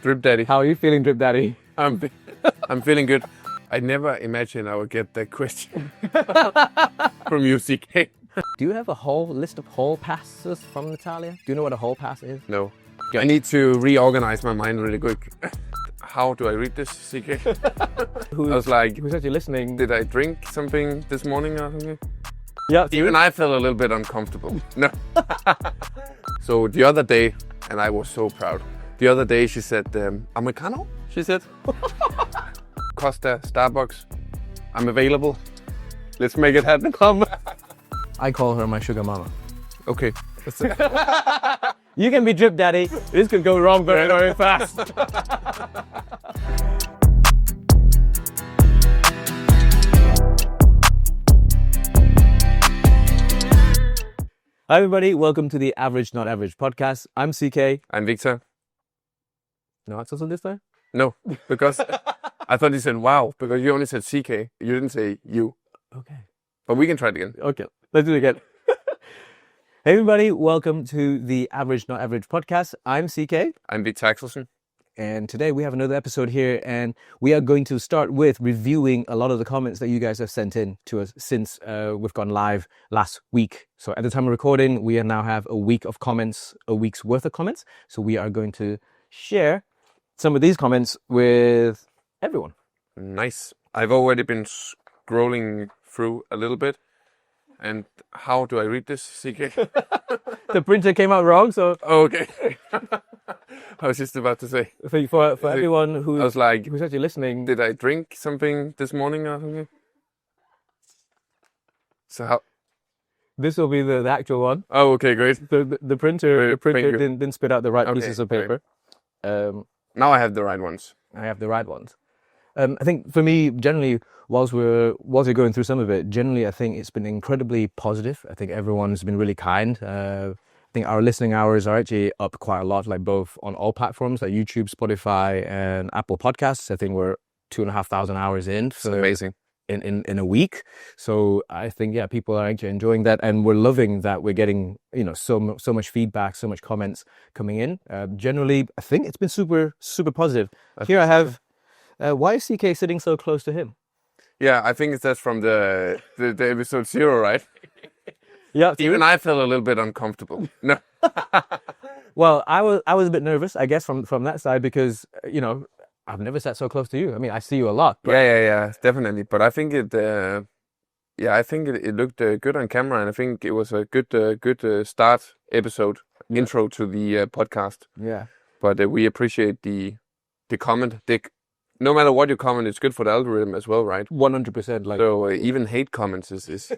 Drip Daddy. How are you feeling, Drip Daddy? I'm feeling good. I never imagined I would get that question from you, CK. Do you have a whole list of hall passes from Natalia? Do you know what a hall pass is? No. I need to reorganize my mind really quick. How do I read this, CK? I was like, Who's actually listening? did I drink something this morning or something? Yeah, Even I felt a little bit uncomfortable. No. So the other day, and I was so proud. The other day she said, Americano, she said. Costa, Starbucks, I'm available. Let's make it happen. I call her my sugar mama. Okay. You can be Drip Daddy. This could go wrong very, very fast. Hi everybody, welcome to the Average Not Average podcast. I'm CK. I'm Viktor. No Axelsen this time? No, because I thought you said wow, because you only said CK. You didn't say you. Okay. But we can try it again. Okay, let's do it again. Hey everybody, welcome to the Average Not Average podcast. I'm CK. I'm Viktor Axelsen. And today we have another episode here, and we are going to start with reviewing a lot of the comments that you guys have sent in to us since we've gone live last week. So at the time of recording, we now have a week of comments, a week's worth of comments. So we are going to share some of these comments with everyone. Nice. I've already been scrolling through a little bit. And how do I read this, CK? The printer came out wrong, so... Oh, okay. I was just about to say. For everyone I was like, who's actually listening... did I drink something this morning or something? So how... This will be the actual one. Oh, okay, great. The printer didn't spit out the right Okay, pieces of paper. Now I have the right ones. I have the right ones. I think for me, generally, whilst we're going through some of it, generally I think it's been incredibly positive. I think everyone's been really kind. I think our listening hours are actually up quite a lot, like both on all platforms like YouTube, Spotify, and Apple Podcasts. I think we're 2,500 hours in. It's amazing. In a week. So I think, yeah, people are actually enjoying that, and we're loving that we're getting, so much feedback, so much comments coming in. Generally, I think it's been super, super positive. Here I have, why is CK sitting so close to him? Yeah, I think that's from the episode 0, right? Yeah. Even I felt a little bit uncomfortable. No. Well, I was a bit nervous, I guess, from that side, because, I've never sat so close to you. I mean, I see you a lot. But... Yeah, definitely. But I think it looked good on camera, and I think it was a good start episode, intro to the podcast. Yeah. But we appreciate the comment. No matter what you comment, it's good for the algorithm as well, right? 100%. So even hate comments is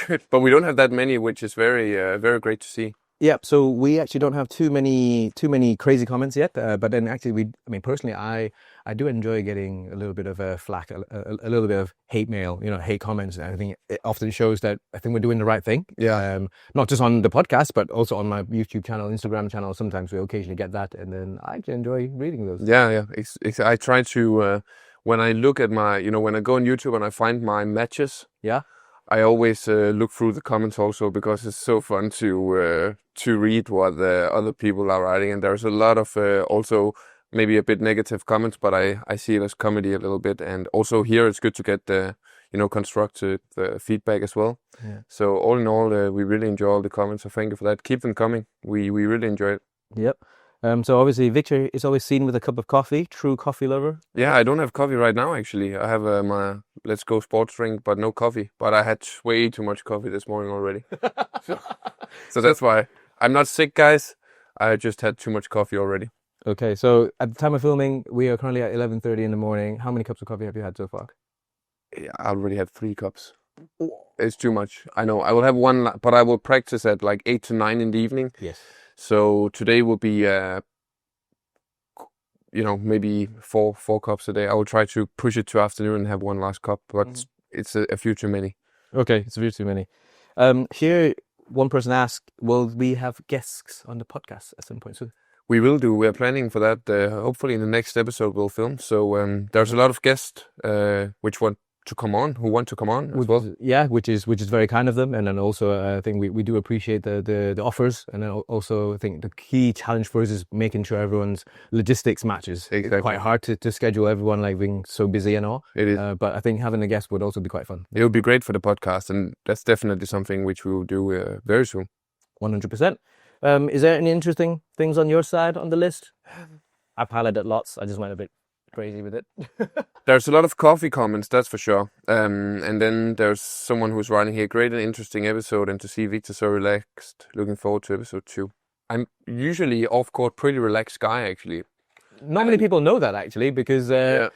good, but we don't have that many, which is very great to see. Yeah, so we actually don't have too many crazy comments yet, but then actually personally, I do enjoy getting a little bit of a flack, a little bit of hate mail, hate comments. And I think it often shows that I think we're doing the right thing. Yeah. Not just on the podcast, but also on my YouTube channel, Instagram channel. Sometimes we occasionally get that, and then I actually enjoy reading those. Yeah. I try to when I look at my, when I go on YouTube and I find my matches. Yeah. I always look through the comments also, because it's so fun to read what the other people are writing, and there's a lot of also maybe a bit negative comments, but I see it as comedy a little bit, and also here it's good to get the constructive feedback as well. Yeah. So all in all, we really enjoy all the comments. So thank you for that. Keep them coming. We really enjoy it. Yep. So obviously Victor is always seen with a cup of coffee, true coffee lover. Yeah, I don't have coffee right now, actually. I have my Let's Go sports drink, but no coffee. But I had way too much coffee this morning already. so that's why. I'm not sick, guys. I just had too much coffee already. Okay, so at the time of filming, we are currently at 11:30 in the morning. How many cups of coffee have you had so far? Yeah, I already have 3 cups. It's too much. I know. I will have one, but I will practice at like 8 to 9 in the evening. Yes. So today will be, maybe four cups a day. I will try to push it to afternoon and have one last cup, but it's a few too many. Okay, it's a few too many. Here, one person asked, will we have guests on the podcast at some point soon? We will do. We are planning for that. Hopefully in the next episode we'll film. So there's a lot of guests, which one come on, who want to come on as well. Yeah, which is very kind of them, and then also I think we do appreciate the offers, and then also I think the key challenge for us is making sure everyone's logistics matches. Exactly. It's quite hard to schedule everyone, like being so busy and all. It is. But I think having a guest would also be quite fun. It would be great for the podcast, and that's definitely something which we will do very soon. 100%. Is there any interesting things on your side on the list? I've highlighted lots. I just went a bit crazy with it. There's a lot of coffee comments, that's for sure. And then there's someone who's writing here, great and interesting episode, and to see Viktor so relaxed. Looking forward to episode 2. I'm usually off-court pretty relaxed guy, actually. Not many people know that, actually, because they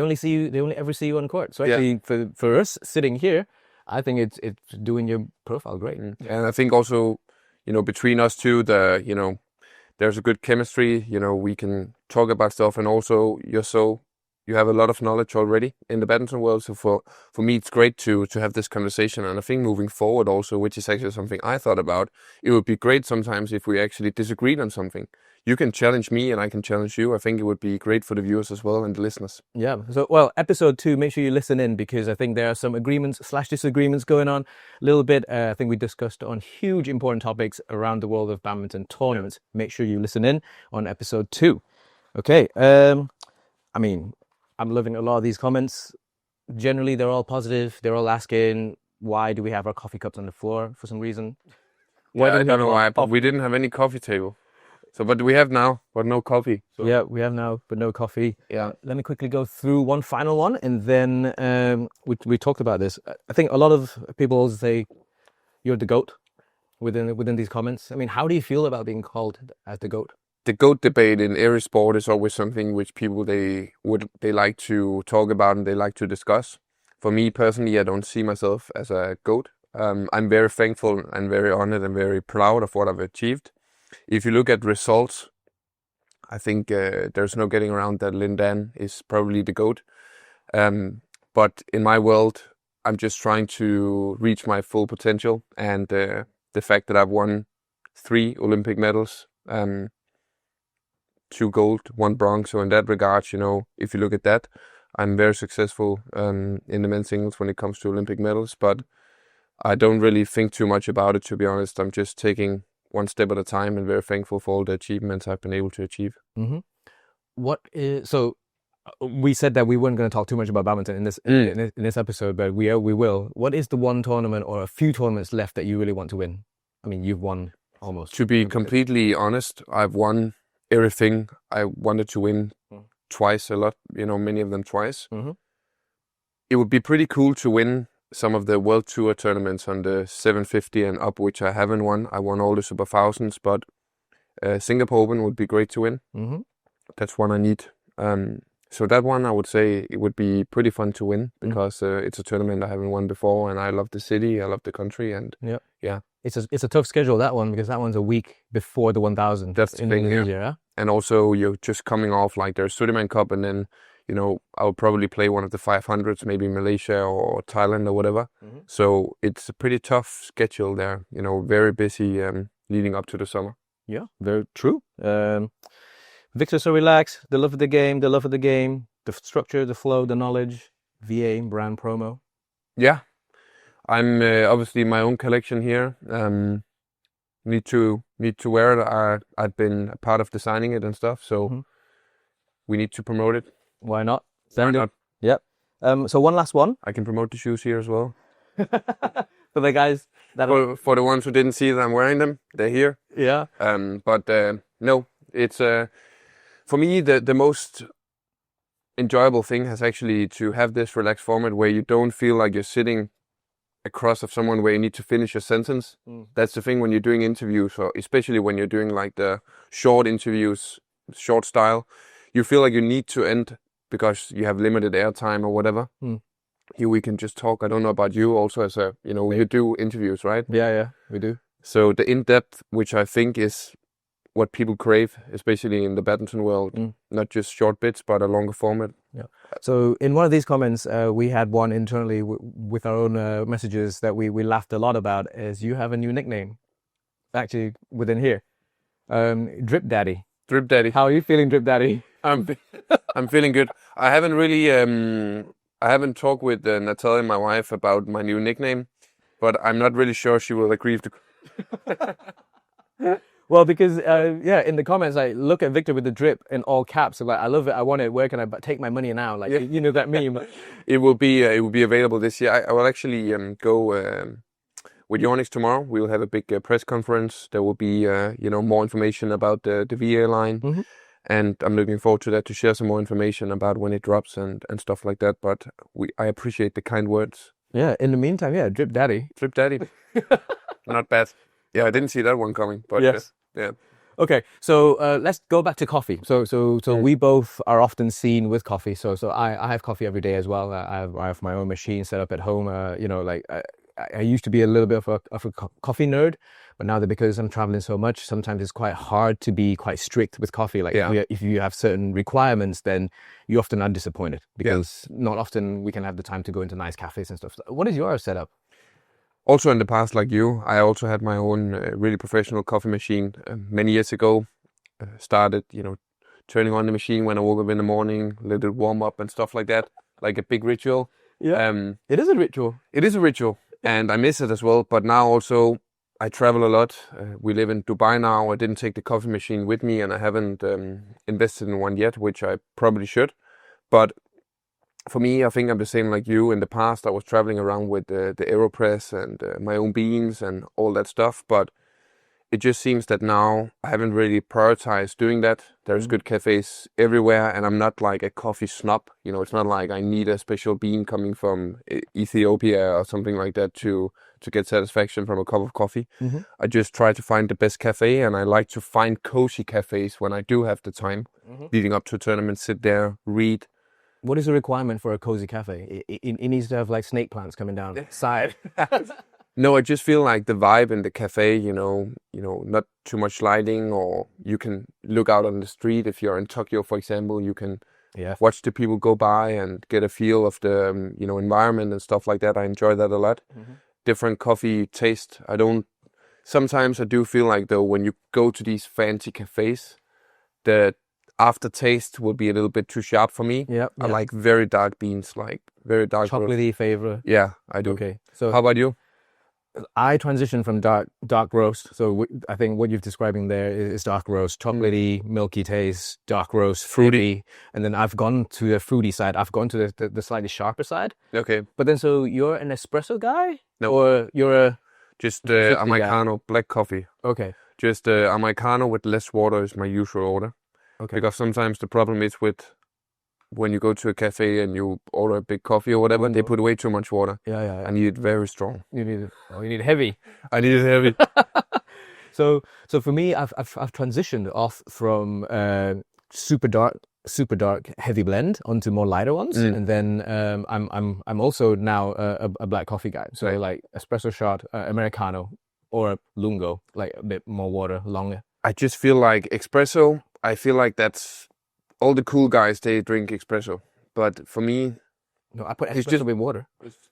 only ever see you on court. So actually, for us sitting here, I think it's doing your profile great. And I think also, between us two, there's a good chemistry. We can talk about stuff, and also you have a lot of knowledge already in the badminton world. So for me, it's great to have this conversation. And I think moving forward also, which is actually something I thought about, it would be great sometimes if we actually disagreed on something. You can challenge me and I can challenge you. I think it would be great for the viewers as well and the listeners. Yeah. So, well, episode 2, make sure you listen in, because I think there are some agreements/disagreements going on a little bit. I think we discussed on huge important topics around the world of badminton tournaments. Make sure you listen in on episode 2. Okay. I mean, I'm loving a lot of these comments. Generally, they're all positive. They're all asking, why do we have our coffee cups on the floor for some reason? I don't know why, but we didn't have any coffee table. So, but we have now, but no coffee. So. Yeah, we have now, but no coffee. Yeah. Let me quickly go through one final one, and then we talked about this. I think a lot of people say you're the GOAT within these comments. I mean, how do you feel about being called as the GOAT? The GOAT debate in every sport is always something which people they like to talk about and they like to discuss. For me personally, I don't see myself as a GOAT. I'm very thankful and very honored and very proud of what I've achieved. If you look at results, I think there's no getting around that Lin Dan is probably the GOAT. But in my world, I'm just trying to reach my full potential. And the fact that I've won 3 Olympic medals, 2 gold, 1 bronze. So in that regard, if you look at that, I'm very successful in the men's singles when it comes to Olympic medals. But I don't really think too much about it, to be honest. I'm just taking one step at a time and very thankful for all the achievements I've been able to achieve. Mm-hmm. So we said that we weren't going to talk too much about badminton in this episode, but we will. What is the one tournament or a few tournaments left that you really want to win? I mean, you've won almost. To be completely honest, I've won everything I wanted to win twice a lot, many of them twice. Mm-hmm. It would be pretty cool to win some of the World Tour tournaments on the 750 and up, which I haven't won. I won all the Super Thousands, but Singapore Open would be great to win. Mm-hmm. That's one I need. So that one, I would say it would be pretty fun to win, because it's a tournament I haven't won before, and I love the city, I love the country, and yeah. It's a tough schedule, that one, because that one's a week before the 1000. That's the thing, yeah. And also you're just coming off, like there's Sudirman Cup, and then I'll probably play one of the 500s, maybe Malaysia or Thailand or whatever. Mm-hmm. So it's a pretty tough schedule there, very busy leading up to the summer. Yeah, very true. Viktor so relaxed, the love of the game, the structure, the flow, the knowledge, VA, brand promo. Yeah, I'm obviously my own collection here. Need to wear it. I've been a part of designing it and stuff, so we need to promote it. Why not? Why not? Yep. So one last one. I can promote the shoes here as well. For the guys that for the ones who didn't see that I'm wearing them, they're here. Yeah. But no, it's for me the most enjoyable thing has actually to have this relaxed format where you don't feel like you're sitting across of someone where you need to finish a sentence. That's the thing when you're doing interviews, or especially when you're doing like the short interviews, short style, you feel like you need to end because you have limited airtime or whatever. Here we can just talk. I don't know about you also as a, you do interviews, right? Yeah, we do. So the in-depth, which I think is what people crave, especially in the badminton world, not just short bits, but a longer format. Yeah. So in one of these comments, we had one internally with our own messages that we laughed a lot about, is you have a new nickname, actually within here, Drip Daddy. Drip Daddy. How are you feeling, Drip Daddy? I'm feeling good. I haven't really I haven't talked with Natalia, my wife, about my new nickname, but I'm not really sure she will agree to. Well, because in the comments, I look at Victor with the drip in all caps. I'm like, I love it. I want it. Where can I take my money now? Like, you know that meme. It will be available this year. I will actually go with Yonex tomorrow. We will have a big press conference. There will be more information about the VA line, and I'm looking forward to that, to share some more information about when it drops and stuff like that. But I appreciate the kind words. Yeah. In the meantime, Drip Daddy. Drip Daddy, not bad. Yeah, I didn't see that one coming. But yes. Yeah. Okay, so let's go back to coffee. So we both are often seen with coffee. So I have coffee every day as well. I have my own machine set up at home. I used to be a little bit of a coffee nerd, but now that because I'm traveling so much, sometimes it's quite hard to be quite strict with coffee. Like if you have certain requirements, then you often are disappointed because not often we can have the time to go into nice cafes and stuff. What is your setup? Also in the past, like you, I also had my own really professional coffee machine many years ago. Started, turning on the machine when I woke up in the morning, let it warm up and stuff like that, like a big ritual. Yeah, it is a ritual. It is a ritual, and I miss it as well. But now also, I travel a lot. We live in Dubai now. I didn't take the coffee machine with me, and I haven't invested in one yet, which I probably should. But for me, I think I'm the same like you. In the past, I was traveling around with the AeroPress and my own beans and all that stuff. But it just seems that now I haven't really prioritized doing that. There's good cafes everywhere, and I'm not like a coffee snob. It's not like I need a special bean coming from Ethiopia or something like that to get satisfaction from a cup of coffee. I just try to find the best cafe, and I like to find cozy cafes when I do have the time, leading up to a tournament, sit there, read. What is the requirement for a cozy cafe? It needs to have like snake plants coming down the side. No, I just feel like the vibe in the cafe, not too much lighting, or you can look out on the street. If you're in Tokyo, for example, you can watch the people go by and get a feel of the environment and stuff like that. I enjoy that a lot. Different coffee taste. Sometimes I do feel like though when you go to these fancy cafes, the aftertaste will be a little bit too sharp for me. I like very dark beans, like very dark chocolatey flavor. Yeah, I do. Okay, so how about you? I transitioned from dark roast. So I think what you're describing there is dark roast, chocolatey, milky taste, dark roast, fruity, and then I've gone to the fruity side. I've gone to the slightly sharper side. Okay, but then so you're an espresso guy? No, or you're a just Americano, black coffee. Okay, just Americano with less water is my usual order. Okay. Because sometimes the problem is with when you go to a cafe and you order a big coffee or whatever, they put way too much water. Yeah. I need it very strong. You need it. Oh, you need it heavy. I need it heavy. So for me, I've transitioned off from super dark heavy blend onto more lighter ones, and then I'm also now a black coffee guy. So like espresso shot, Americano, or a lungo, like a bit more water, longer. I just feel like espresso. I feel like that's all the cool guys, they drink espresso. But for me, no, I put espresso in water.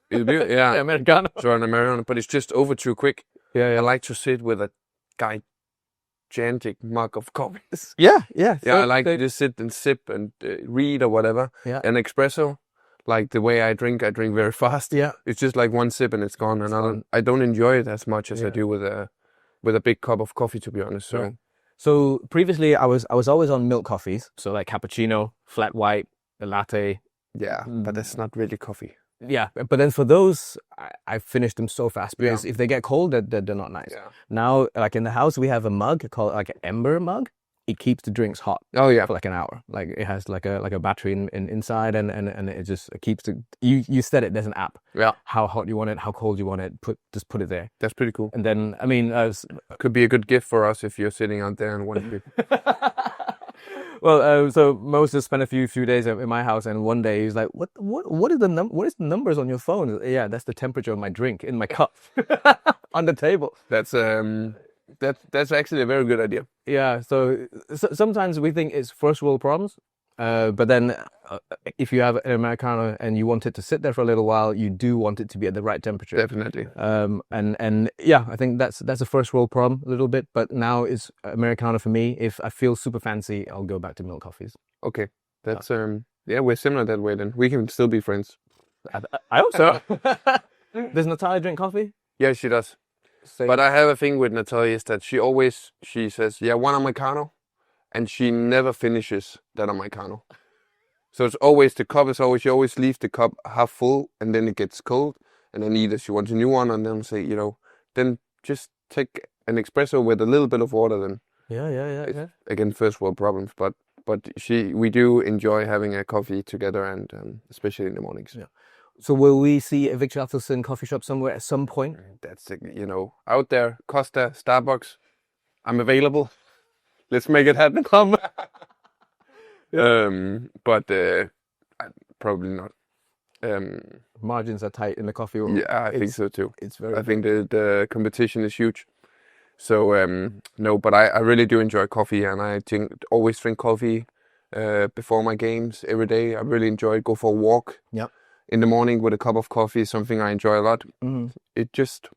Yeah, Americano. So an Americano, but it's just over too quick. Yeah. I like to sit with a gigantic mug of coffee. Yeah. So I like to just sit and sip and read or whatever. Yeah. And espresso, like the way I drink very fast. Yeah. It's just like one sip and it's gone. And I don't enjoy it as much as I do with a big cup of coffee, to be honest. So. Yeah. So previously I was always on milk coffees, so like cappuccino, flat white, a latte. Yeah, but that's not really coffee. Yeah, but then for those, I finish them so fast because if they get cold, they're not nice. Yeah. Now, like in the house, we have a mug called like an ember mug. It keeps the drinks hot. Oh yeah, for like an hour. Like it has like a battery inside, and it just keeps the. You set it. There's an app. Yeah. How hot you want it, how cold you want it. Just put it there. That's pretty cool. And then I mean, could be a good gift for us if you're sitting out there and want to. Well, so Moses spent a few days in my house, and one day he's like, "What is the numbers on your phone?" Yeah, that's the temperature of my drink in my cup on the table. That's actually a very good idea. Yeah, so sometimes we think it's first world problems, but then if you have an Americano and you want it to sit there for a little while, you do want it to be at the right temperature. Definitely. And yeah, I think that's a first world problem a little bit, but now it's Americano for me. If I feel super fancy, I'll go back to milk coffees. Okay, that's we're similar that way then. We can still be friends. I hope so. Does Natalia drink coffee? Yeah, she does. Same. But I have a thing with Natalia is that she says, yeah, one Americano, and she never finishes that Americano. So it's always, the cup is always, she always leaves the cup half full, and then it gets cold, and then either she wants a new one, and then say, then just take an espresso with a little bit of water, then Yeah. again, first world problems, but we do enjoy having a coffee together, and especially in the mornings. Yeah. So will we see a Viktor Axelsen coffee shop somewhere at some point? That's out there, Costa, Starbucks, I'm available. Let's make it happen. But probably not. Margins are tight in the coffee world. Yeah, I think so too. It's very. I think the competition is huge. So no, but I really do enjoy coffee, and I always drink coffee before my games every day. I really enjoy it. Go for a walk. Yep. In the morning with a cup of coffee is something I enjoy a lot. Mm-hmm. It's just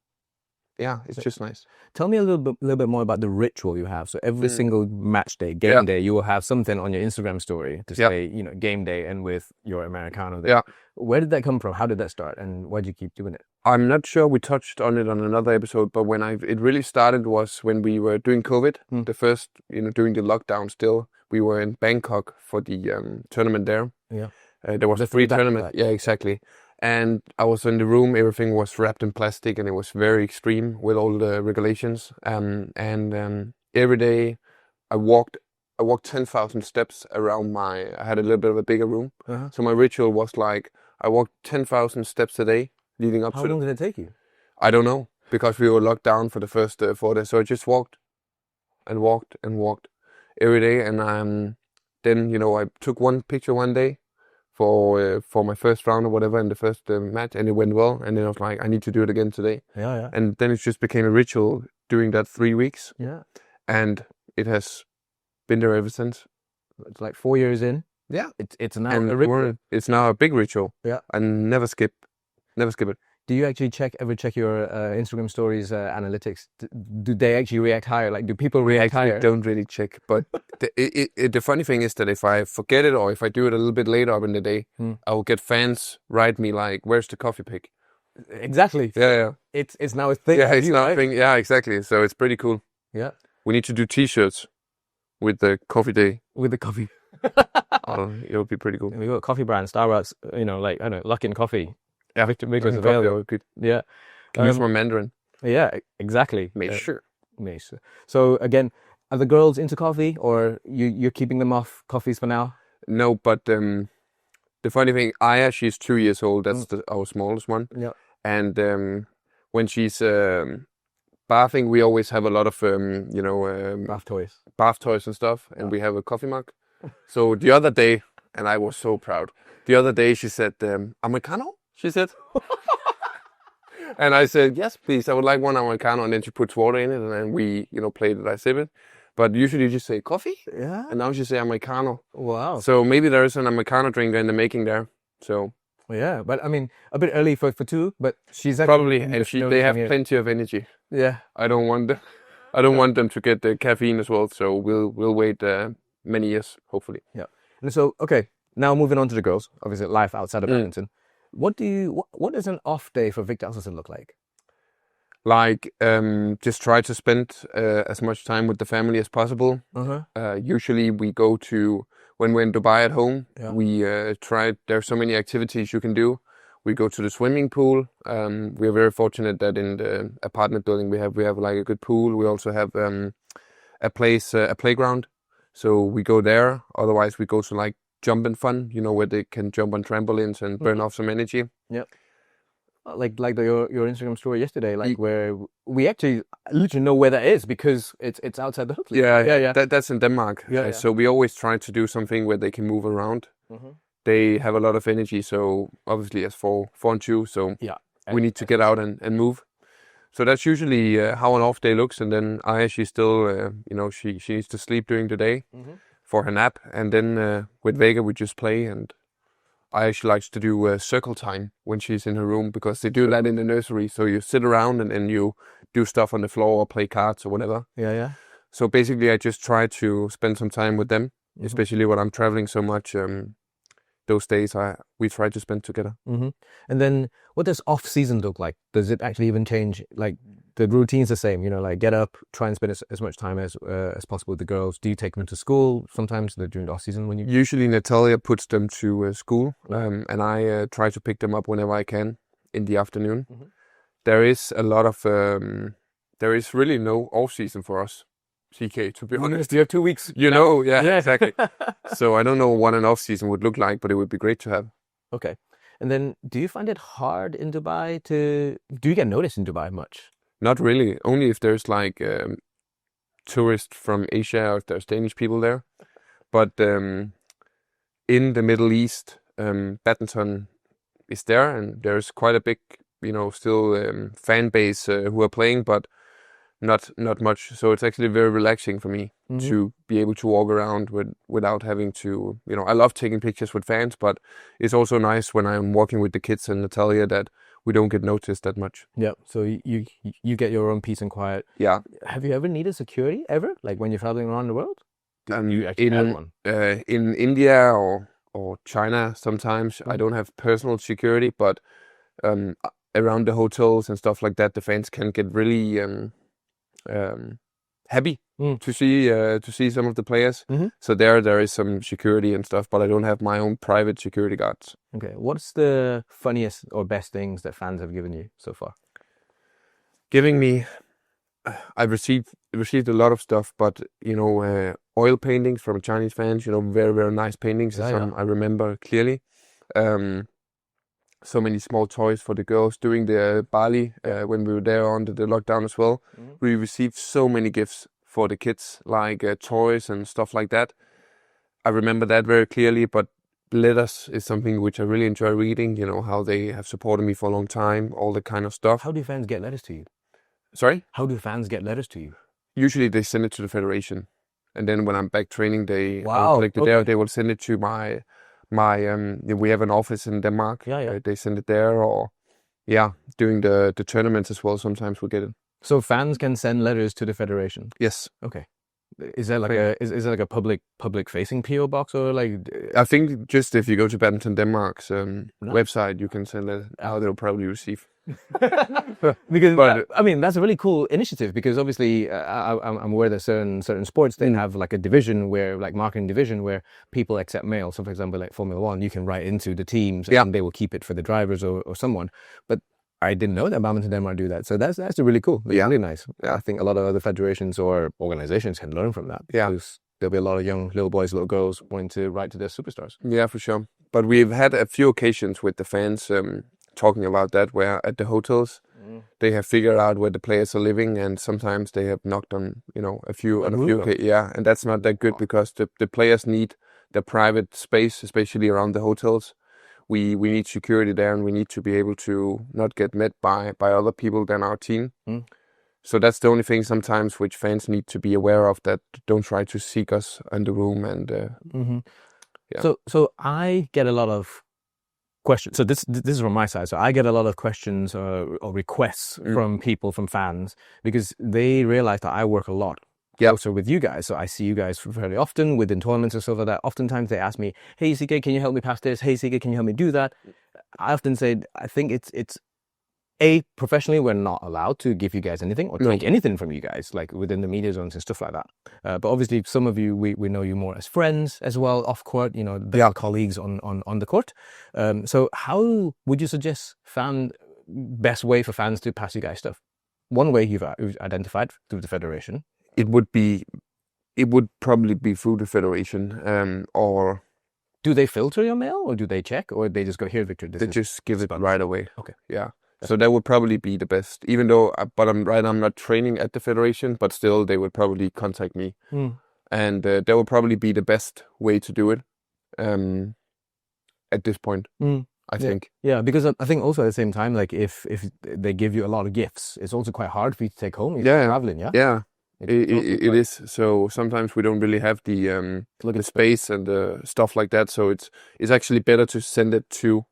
nice. Tell me a little bit more about the ritual you have. So every single match day, game day, you will have something on your Instagram story to say, game day, and with your Americano there. Yeah. Where did that come from? How did that start? And why do you keep doing it? I'm not sure we touched on it on another episode, but when it really started was when we were doing COVID, the first, during the lockdown still, we were in Bangkok for the tournament there. Yeah. There was a free tournament. Yeah, exactly. And I was in the room, everything was wrapped in plastic, and it was very extreme with all the regulations. And every day I walked 10,000 steps around I had a little bit of a bigger room. Uh-huh. So my ritual was like, I walked 10,000 steps a day leading up to How long did it take you? I don't know, because we were locked down for the first 4 days. So I just walked and walked and walked every day. And then, I took one picture one day for my first round or whatever in the first match, and it went well. And then I was like, I need to do it again today. Yeah. And then it just became a ritual during that 3 weeks. Yeah. And it has been there ever since. It's like 4 years in. Yeah. It's now And a ritual. it's now a big ritual. Yeah. I never skip it. Do you actually ever check your Instagram stories analytics? Do they actually react higher? Like, do people react higher? I don't really check, but the funny thing is that if I forget it or if I do it a little bit later up in the day, I will get fans write me like, "Where's the coffee pic?" Exactly. Yeah. It's now a thing. Yeah, it's now a thing. Yeah, exactly. So it's pretty cool. Yeah. We need to do T-shirts with the coffee day. With the coffee. It'll be pretty cool. We got a coffee brand, Starbucks. Like I don't know, Luckin Coffee. Yeah, Victor's available. Good. Yeah. Can use my Mandarin. Yeah, exactly. Sure. So again, are the girls into coffee, or you're keeping them off coffees for now? No, but the funny thing, Aya, she's 2 years old. That's our smallest one. Yeah. And when she's bathing, we always have a lot of bath toys and stuff, and we have a coffee mug. So the other day, and I was so proud. The other day she said, "Americano?" She said. And I said, "Yes, please. I would like one Americano." And then she puts water in it, and then we, plate it, I sip it. But usually you just say coffee. Yeah. And now she say Americano. Wow. So maybe there is an Americano drinker in the making there. So. Yeah, but I mean, a bit early for two, but she's probably, and they have plenty of energy. Yeah. I don't want them to get the caffeine as well. So we'll wait many years, hopefully. Yeah. And so, okay, now moving on to the girls. Obviously, life outside of badminton. What does an off day for Viktor Axelsen look like? Like, just try to spend as much time with the family as possible. Usually we go to, when we're in Dubai at home, we there's so many activities you can do. We go to the swimming pool. We are very fortunate that in the apartment building we have like a good pool. We also have a playground. So we go there. Otherwise we go to like jump and fun, where they can jump on trampolines and burn off some energy. Yep. Like your Instagram story yesterday, where we actually literally know where that is because it's outside the hook. Yeah. That's in Denmark. Yeah. So we always try to do something where they can move around. They have a lot of energy, so obviously as for and two, so we need to get out and move. So that's usually how an off day looks. And then Aya, she's still, she needs to sleep during the day for her nap. And then with Vega, we just play. And Aya, she likes to do circle time when she's in her room because they do that in the nursery. So you sit around and then you do stuff on the floor or play cards or whatever. Yeah. So basically, I just try to spend some time with them, especially when I'm traveling so much. those days we try to spend together. Mm-hmm. And then what does off season look like? Does it actually even change? Like the routine's the same, you know, like get up, try and spend as much time as possible with the girls. Do you take them to school sometimes during the off season when you? Usually Natalia puts them to school, and I try to pick them up whenever I can in the afternoon. Mm-hmm. There is a lot of there is really no off season for us, CK. To be honest, You have 2 weeks. you know, yeah, exactly. So I don't know what an off season would look like, but it would be great to have. Okay. And then do you find it hard in Dubai do you get noticed in Dubai much? Not really. Only if there's like tourists from Asia or if there's Danish people there. But in the Middle East, badminton is there, and there's quite a big, you know, still fan base who are playing, but not much. So it's actually very relaxing for me to be able to walk around without having to, you know, I love taking pictures with fans, but it's also nice when I'm walking with the kids and Natalia that we don't get noticed that much. Yeah. So you get your own peace and quiet. Yeah. Have you ever needed security ever? Like when you're traveling around the world? You actually in had one? In India or China, sometimes I don't have personal security, but around the hotels and stuff like that, the fans can get really happy to see some of the players. So there is some security and stuff, but I don't have my own private security guards. Okay. What's the funniest or best things that fans have given you so far? Giving me, I've received a lot of stuff, but you know, oil paintings from Chinese fans. You know, very very nice paintings. Yeah. I remember clearly. So many small toys for the girls during the Bali when we were there under the lockdown as well. We received so many gifts for the kids, like toys and stuff like that. I remember that very clearly, but letters is something which I really enjoy reading. You know, how they have supported me for a long time, all the kind of stuff. How do fans get letters to you? Sorry? How do fans get letters to you? Usually they send it to the federation, and then when I'm back training, they collect it there. They will send it to my we have an office in Denmark. They send it there, or during the tournaments as well. Sometimes we get it. So fans can send letters to the federation. Yes. Okay. Is that like is that like a public facing PO box, or like? I think just if you go to Badminton Denmark's website, you can send it. How they'll probably receive. Because I mean that's a really cool initiative, because obviously I'm aware that certain sports they have like a division where, like marketing division, where people accept mail. So for example, like Formula 1, you can write into the teams and they will keep it for the drivers or someone. But I didn't know that Badminton Denmark do that. So that's really cool. It's really nice. I think a lot of other federations or organizations can learn from that. Because there'll be a lot of young little boys, little girls wanting to write to their superstars. Yeah, for sure. But we've had a few occasions with the fans talking about that, where at the hotels they have figured out where the players are living, and sometimes they have knocked on, you know, a few, and that's not that good, because the players need their private space, especially around the hotels. We need security there, and we need to be able to not get met by other people than our team. So that's the only thing sometimes which fans need to be aware of, that don't try to seek us in the room. And so I get a lot of questions. So this is from my side. So I get a lot of questions or requests from people, from fans, because they realize that I work a lot closer with you guys. So I see you guys fairly often within tournaments and stuff like that. Oftentimes they ask me, "Hey CK, can you help me pass this? Hey CK, can you help me do that?" I often say, I think it's professionally, we're not allowed to give you guys anything or take anything from you guys, like within the media zones and stuff like that. But obviously, some of you, we know you more as friends as well, off court, you know, they are colleagues on the court. So how would you suggest best way for fans to pass you guys stuff? One way you've identified through the federation. It would probably be through the federation, or... Do they filter your mail, or do they check, or they just go, "Here, Victor, they just give it right away"? Okay. Yeah. That's so that would probably be the best, even though, I'm not training at the federation, but still they would probably contact me. And that would probably be the best way to do it at this point, I think. Yeah, because I think also at the same time, like if they give you a lot of gifts, it's also quite hard for you to take home if you're traveling, Yeah. It is. So sometimes we don't really have the space and the stuff like that. So it's actually better to send it to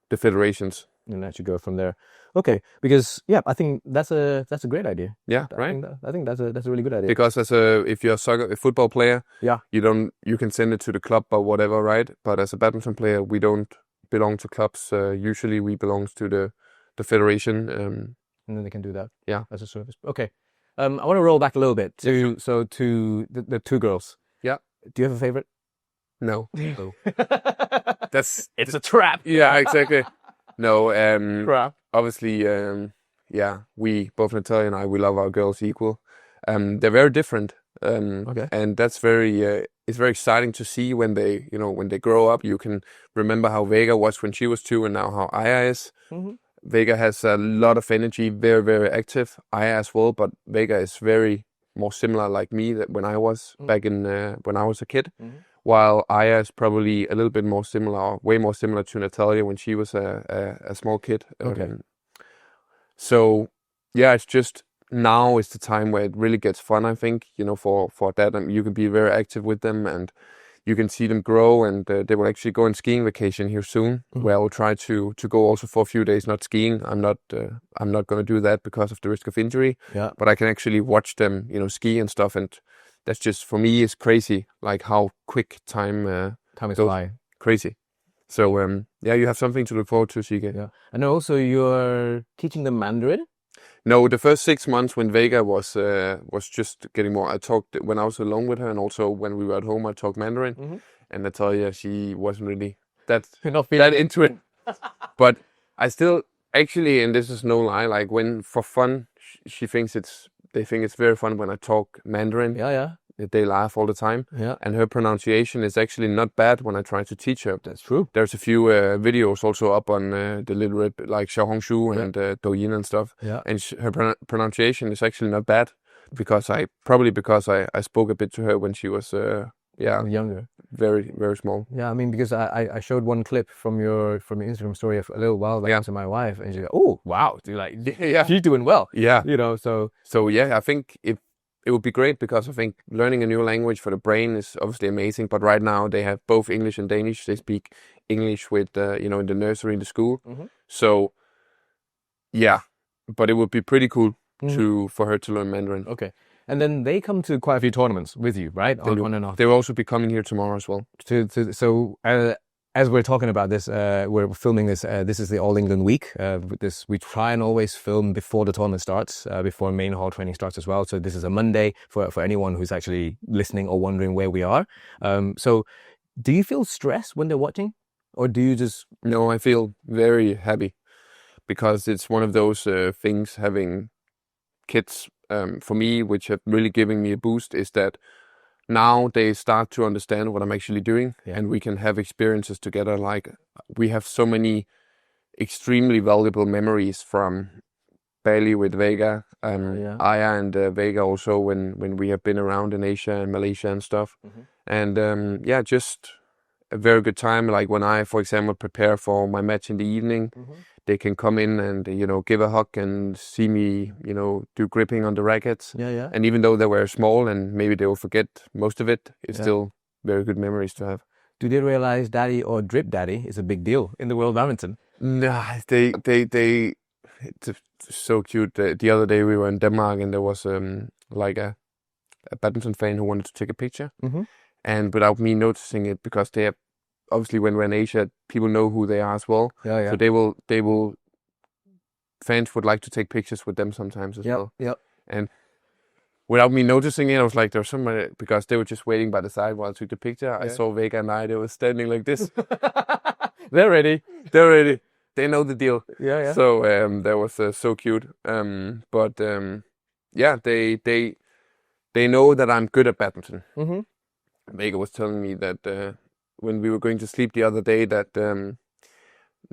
the federations. and that should go from there. Okay, because yeah, I think that's a great idea. Yeah, right. I think that's a really good idea. Because if you're a football player, Yeah. you can send it to the club or whatever, right? But as a badminton player, we don't belong to clubs. Usually, we belong to the federation. And then they can do that. Yeah, as a service. Okay. I want to roll back a little bit to to the two girls. Yeah. Do you have a favorite? No. No. It's a trap. Yeah, exactly. No. Trap. Obviously, yeah. We both Natalia and I, we love our girls equal. They're very different. Okay. And that's it's very exciting to see when they grow up. You can remember how Vega was when she was 2, and now how Aya is. Mm-hmm. Vega has a lot of energy, very, very active. Aya as well, but Vega is very more similar like me that when I was back in when I was a kid. Mm-hmm. While Aya is probably a little bit more similar, or way more similar to Natalia when she was a small kid. Okay. So yeah, it's just now is the time where it really gets fun. I think for that, you can be very active with them, and you can see them grow, and they will actually go on skiing vacation here soon, where I will try to go also for a few days not skiing. I'm not going to do that because of the risk of injury. Yeah. But I can actually watch them, ski and stuff, and that's just for me is crazy, like how quick time is goes. flying. Crazy. So yeah, you have something to look forward to, Sige. Yeah. And also you're teaching them Mandarin? No, the first 6 months when Vega was just getting more. I talked when I was alone with her, and also when we were at home, I talked Mandarin. Mm-hmm. And Natalia, she wasn't really that Not into it. But I still actually, and this is no lie, like when for fun, she thinks they think it's very fun when I talk Mandarin. Yeah, yeah. They laugh all the time. Yeah. And her pronunciation is actually not bad when I try to teach her. That's true. There's a few videos also up on the Little Red, like Xiaohongshu and Douyin and stuff. Yeah. And her pronunciation is actually not bad because I spoke a bit to her when she was younger, very, very small. Yeah, I mean, because I showed one clip from your Instagram story a little while back to my wife, and she's like, "Oh, wow, dude, like, yeah, she's doing well." Yeah, so yeah, I think it would be great because I think learning a new language for the brain is obviously amazing. But right now they have both English and Danish. They speak English with in the nursery, in the school. Mm-hmm. So yeah, but it would be pretty cool for her to learn Mandarin. Okay. And then they come to quite a few tournaments with you, right? On and off. They will also be coming here tomorrow as well. So as we're talking about this, we're filming this. This is the All England week. We try and always film before the tournament starts, before main hall training starts as well. So this is a Monday for anyone who's actually listening or wondering where we are. So do you feel stressed when they're watching, or do you just? No, I feel very happy because it's one of those things having kids. For me, which have really given me a boost, is that now they start to understand what I'm actually doing, and we can have experiences together. Like we have so many extremely valuable memories from Bali with Vega, Aya and Vega also when we have been around in Asia and Malaysia and stuff. And just a very good time. Like when I, for example, prepare for my match in the evening, they can come in and give a hug and see me do gripping on the rackets. And even though they were small and maybe they will forget most of it, it's still very good memories to have. Do they realize daddy or drip daddy is a big deal in the world of badminton? Nah, it's so cute. The other day we were in Denmark and there was like a badminton fan who wanted to take a picture, and without me noticing it, because they have obviously when we're in Asia, people know who they are as well. So they will fans would like to take pictures with them sometimes as well. And without me noticing it, I was like, there's somebody, because they were just waiting by the side while I took the picture. I saw Vega and they were standing like this. They're ready. They know the deal. So that was so cute. But they know that I'm good at badminton. Vega was telling me that when we were going to sleep the other day, that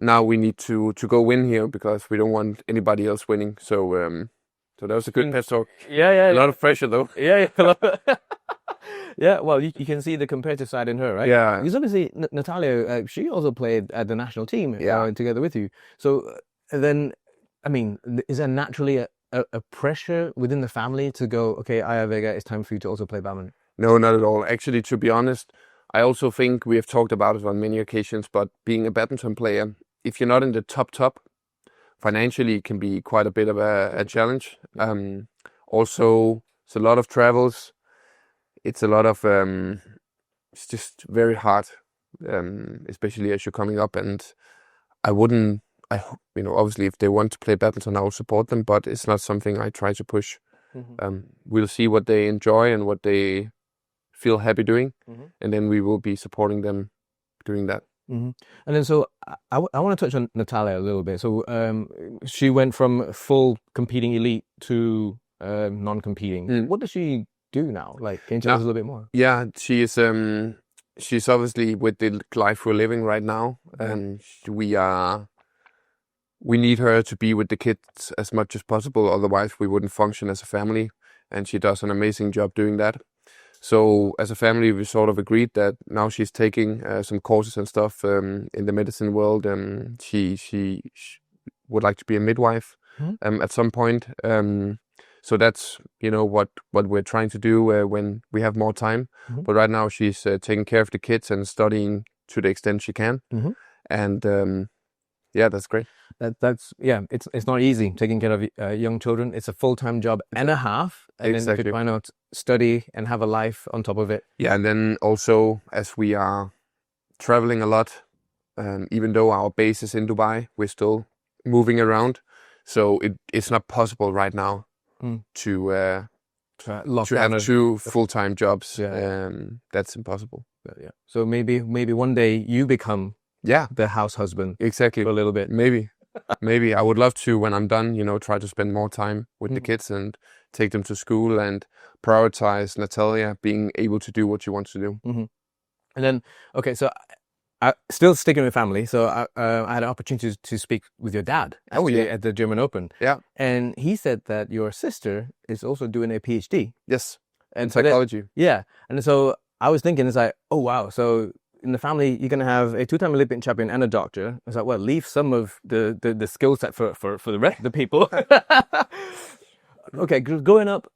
now we need to go win here because we don't want anybody else winning. So so that was a good pep talk. A lot of pressure though. Well, you can see the competitive side in her, right? Because obviously Natalia, she also played at the national team together with you. So then, I mean, is there naturally a pressure within the family to go, okay, Aya, Vega, it's time for you to also play badminton? No, not at all. Actually, to be honest, I also think we have talked about it on many occasions, but being a badminton player, if you're not in the top, financially it can be quite a bit of a challenge. Also, it's a lot of travels. It's a lot of it's just very hard, especially as you're coming up. And obviously if they want to play badminton, I will support them, but it's not something I try to push. We'll see what they enjoy and what they feel happy doing, and then we will be supporting them doing that. And then so I want to touch on Natalia a little bit. So she went from full competing elite to non-competing. What does she do now? Like, can you tell us a little bit more? Yeah, she's obviously with the life we're living right now, and we need her to be with the kids as much as possible. Otherwise, we wouldn't function as a family. And she does an amazing job doing that. So as a family, we sort of agreed that now she's taking some courses and stuff in the medicine world. She would like to be a midwife at some point. So that's what we're trying to do when we have more time. But right now she's taking care of the kids and studying to the extent she can. And yeah, that's great. It's not easy taking care of young children. It's a full-time job and a half, and then you could, why not study and have a life on top of it? Yeah, and then also as we are traveling a lot, even though our base is in Dubai, we're still moving around. So it's not possible right now to have two full-time jobs. That's impossible. Yeah. So maybe one day you become the house husband. Exactly. For a little bit. Maybe I would love to, when I'm done, try to spend more time with the kids and take them to school and prioritize Natalia being able to do what she wants to do. And then, okay, so still sticking with family. So I had an opportunity to speak with your dad at the German Open. Yeah. And he said that your sister is also doing a PhD. Yes. And in psychology. And so I was thinking, it's like, oh wow, so in the family, you're going to have a 2-time Olympic champion and a doctor. It's like, well, leave some of the skill set for the rest of the people. Okay, growing up,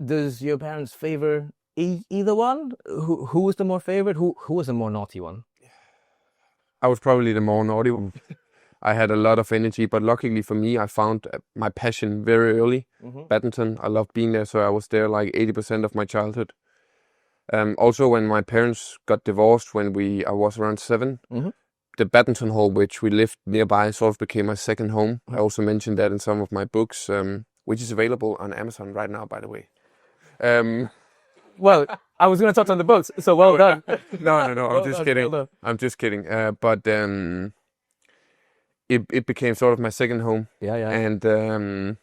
does your parents favor either one? Who was the more favorite? Who was the more naughty one? I was probably the more naughty one. I had a lot of energy, but luckily for me, I found my passion very early. Badminton, I loved being there, so I was there like 80% of my childhood. Also, when my parents got divorced when I was around 7, the badminton hall, which we lived nearby, sort of became my second home. I also mentioned that in some of my books, which is available on Amazon right now, by the way. Well, I was going to touch on the books, so well done. No, I'm just kidding. I'm just kidding. But it became sort of my second home. Yeah. And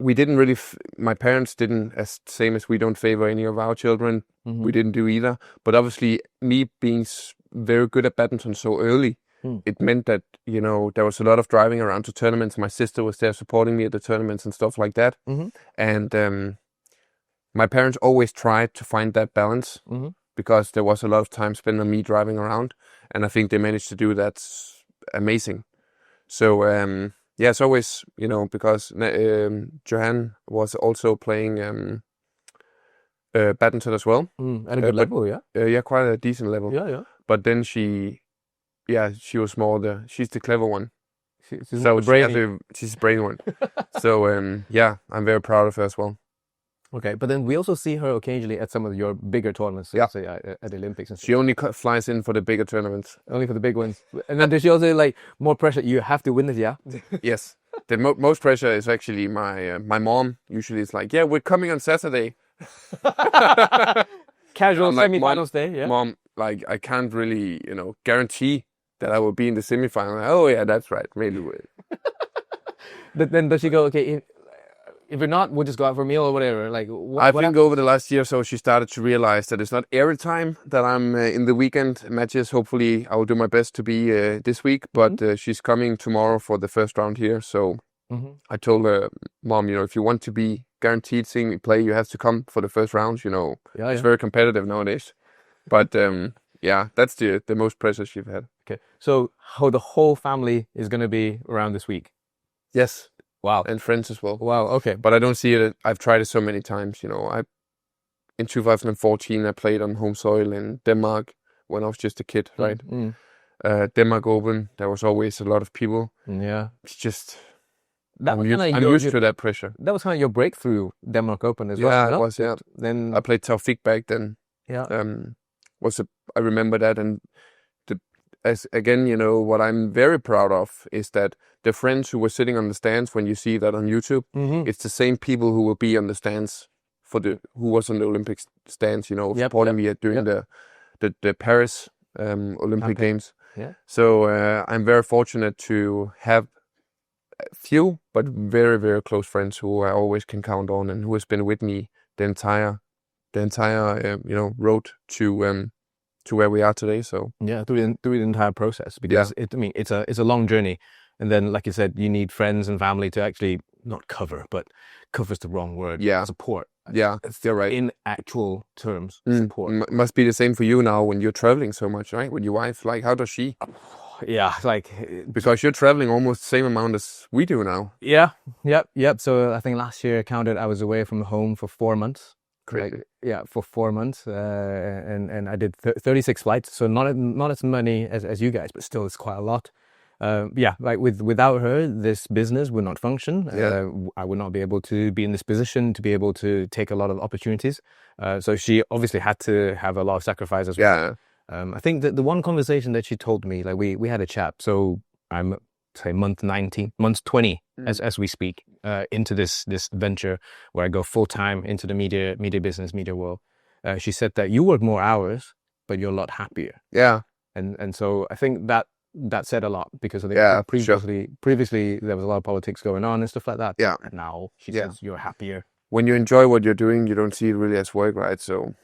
we didn't really, my parents didn't, same as we don't favor any of our children, we didn't do either. But obviously, me being very good at badminton so early, it meant that, there was a lot of driving around to tournaments. My sister was there supporting me at the tournaments and stuff like that. And my parents always tried to find that balance because there was a lot of time spent on me driving around. And I think they managed to do that amazing. So, yeah, it's always, because Johanne was also playing badminton as well. At a good level, yeah? Yeah, quite a decent level. Yeah. But then she was more she's the clever one. She's the brainy one. So, yeah, I'm very proud of her as well. Okay, but then we also see her occasionally at some of your bigger tournaments, say at the Olympics and stuff. She only flies in for the bigger tournaments. Only for the big ones. And then does she also more pressure? You have to win it, yeah? Yes. The most pressure is actually my mom. Usually it's like, yeah, we're coming on Saturday. Casual semi-finals day, yeah? Mom, I can't really, guarantee that I will be in the semi-final. Oh, yeah, that's right. Maybe we'll. But then does she go, okay, if you're not, we'll just go out for a meal or whatever. I think over the last year or so, she started to realize that it's not every time that I'm in the weekend matches. Hopefully, I will do my best to be this week. But she's coming tomorrow for the first round here. So I told her, Mom, if you want to be guaranteed seeing me play, you have to come for the first round. It's very competitive nowadays. But yeah, that's the most pressure she's had. Okay, so how the whole family is going to be around this week? Yes. Wow. And friends as well. Wow, okay. But I don't see it. I've tried it so many times. In 2014, I played on home soil in Denmark when I was just a kid, right? Denmark Open, there was always a lot of people. Yeah. It's just That was I'm used to that pressure. That was kind of your breakthrough, Denmark Open as well. Yeah, no? it was. Yeah, Then I played Taufik back then. yeah. I remember that, and as again, what I'm very proud of is that the friends who were sitting on the stands, when you see that on YouTube, it's the same people who will be on the stands who was on the Olympic stands, supporting me during the Paris Olympic Games. Yeah. So I'm very fortunate to have a few, but very, very close friends who I always can count on and who has been with me the entire road to where we are today. So yeah, through the entire process, because it's a long journey, and then like you said, you need friends and family to actually not cover, but cover's the wrong word. Yeah, support. Yeah, you're right. In actual terms, support. Must be the same for you now when you're traveling so much, right? With your wife, like how does she? Yeah, like because you're traveling almost the same amount as we do now. Yeah, yep. So I think last year I counted I was away from home for 4 months. Crazy. For 4 months, and I did 36 flights. So not as many as you guys, but still it's quite a lot. Like without her, this business would not function. I would not be able to be in this position to be able to take a lot of opportunities. So she obviously had to have a lot of sacrifice as well. Yeah. I think that the one conversation that she told me, like we had a chat. So I'm say month 20 as we speak, into this venture where I go full time into the media business, media world. She said that you work more hours, but you're a lot happier. Yeah. And so I think that said a lot, because I think previously there was a lot of politics going on and stuff like that. Yeah. And now she says you're happier. When you enjoy what you're doing, you don't see it really as work, right? So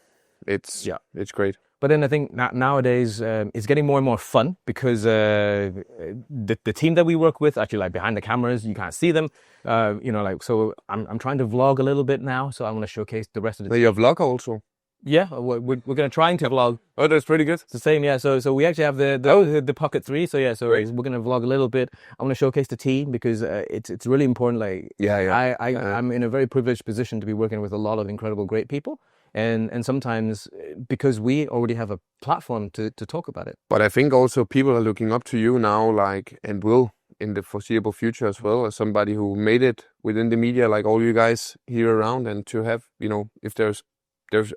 it's great. But then I think nowadays it's getting more and more fun, because the team that we work with, actually, like behind the cameras, you can't see them. So I'm trying to vlog a little bit now. So I want to showcase the rest of the team. You're a vlogger also? Yeah, we're going to try to vlog. Oh, that's pretty good. It's the same, yeah. So we actually have the Pocket 3. So yeah, we're going to vlog a little bit. I want to showcase the team, because it's really important. Like I'm in a very privileged position to be working with a lot of incredible, great people. And sometimes because we already have a platform to talk about it. But I think also people are looking up to you now, like, and will in the foreseeable future as well, as somebody who made it within the media, like all you guys here around, and to have, if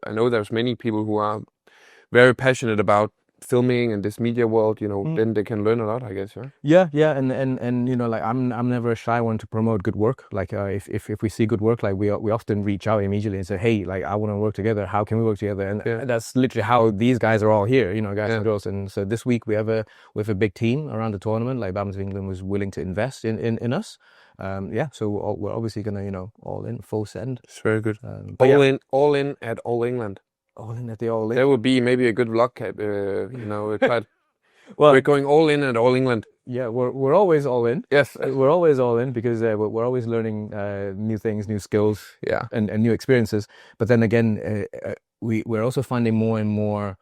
I know there's many people who are very passionate about filming and this media world, then they can learn a lot, I guess. Yeah. And like I'm never a shy one to promote good work. Like if we see good work, like we often reach out immediately and say, hey, like I want to work together. How can we work together? And that's literally how these guys are all here, guys and girls. And so this week we have a big team around the tournament. Like Badminton England was willing to invest in us. So we're obviously gonna all in, full send. It's very good. All in at All England. All in at the All In. That would be maybe a good vlog, well, we're going all in at All England. Yeah, we're always all in. Yes, we're always all in, because we're always learning new things, new skills, and new experiences. But then again, we're also finding more and more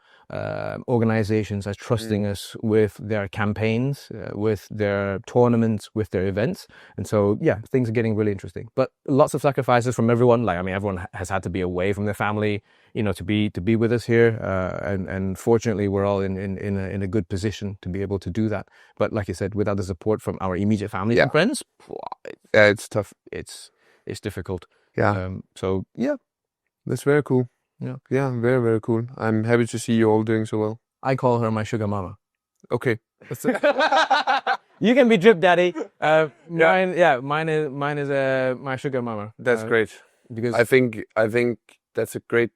organizations are trusting us with their campaigns, with their tournaments, with their events. And so things are getting really interesting, but lots of sacrifices from everyone. Like everyone has had to be away from their family, to be with us here, and fortunately we're all in a good position to be able to do that. But like you said, without the support from our immediate family and friends, it's tough. It's difficult. So that's very cool. Yeah, very, very cool. I'm happy to see you all doing so well. I call her my sugar mama. Okay. You can be drip daddy. Mine is my sugar mama. That's great. Because I think that's a great